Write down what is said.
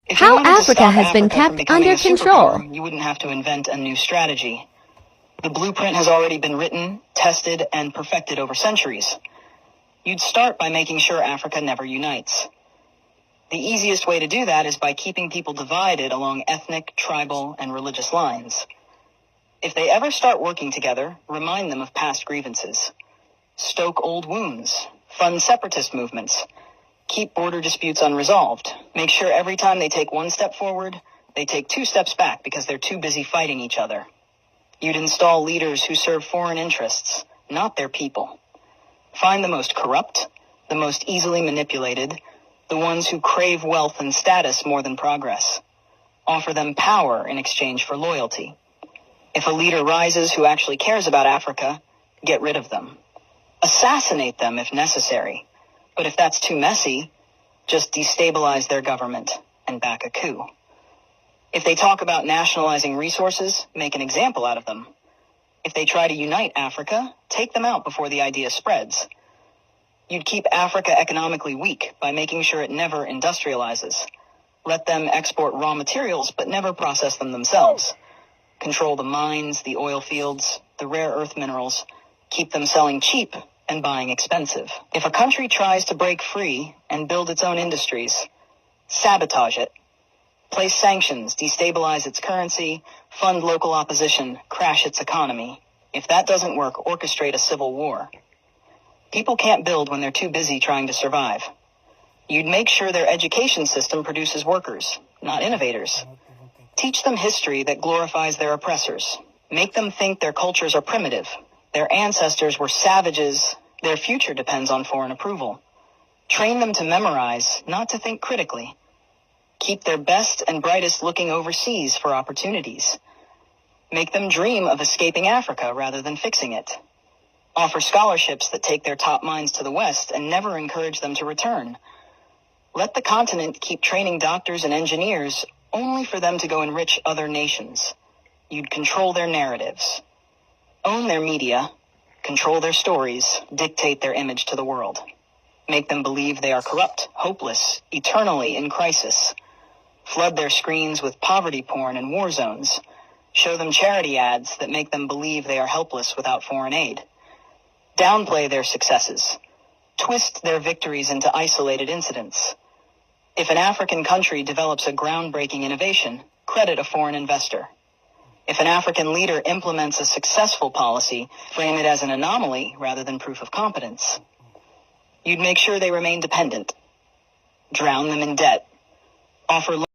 If you How wanted to Africa stop has been Africa from kept becoming under a control. superpower, you wouldn't have to invent a new strategy. The blueprint has already been written, tested, and perfected over centuries. You'd start by making sure Africa never unites. The easiest way to do that is by keeping people divided along ethnic, tribal, and religious lines. If they ever start working together, remind them of past grievances. Stoke old wounds. Fund separatist movements. Keep border disputes unresolved. Make sure every time they take one step forward, they take 2 steps back because they're too busy fighting each other. You'd install leaders who serve foreign interests, not their people. Find the most corrupt, the most easily manipulated, the ones who crave wealth and status more than progress. Offer them power in exchange for loyalty. If a leader rises who actually cares about Africa, get rid of them. Assassinate them if necessary. But if that's too messy, just destabilize their government and back a coup. If they talk about nationalizing resources, make an example out of them. If they try to unite Africa, take them out before the idea spreads. You'd keep Africa economically weak by making sure it never industrializes. Let them export raw materials, but never process them themselves. Control the mines, the oil fields, the rare earth minerals. Keep them selling cheap and buying expensive. If a country tries to break free and build its own industries, sabotage it. Place sanctions, destabilize its currency, fund local opposition, crash its economy. If that doesn't work, orchestrate a civil war. People can't build when they're too busy trying to survive. You'd make sure their education system produces workers, not innovators. Teach them history that glorifies their oppressors. Make them think their cultures are primitive. Their ancestors were savages. Their future depends on foreign approval. Train them to memorize, not to think critically. Keep their best and brightest looking overseas for opportunities. Make them dream of escaping Africa rather than fixing it. Offer scholarships that take their top minds to the West and never encourage them to return. Let the continent keep training doctors and engineers only for them to go enrich other nations. You'd control their narratives. Own their media, control their stories, dictate their image to the world. Make them believe they are corrupt, hopeless, eternally in crisis. Flood their screens with poverty porn and war zones. Show them charity ads that make them believe they are helpless without foreign aid. Downplay their successes. Twist their victories into isolated incidents. If an African country develops a groundbreaking innovation, credit a foreign investor. If an African leader implements a successful policy, frame it as an anomaly rather than proof of competence. You'd make sure they remain dependent. Drown them in debt. Offer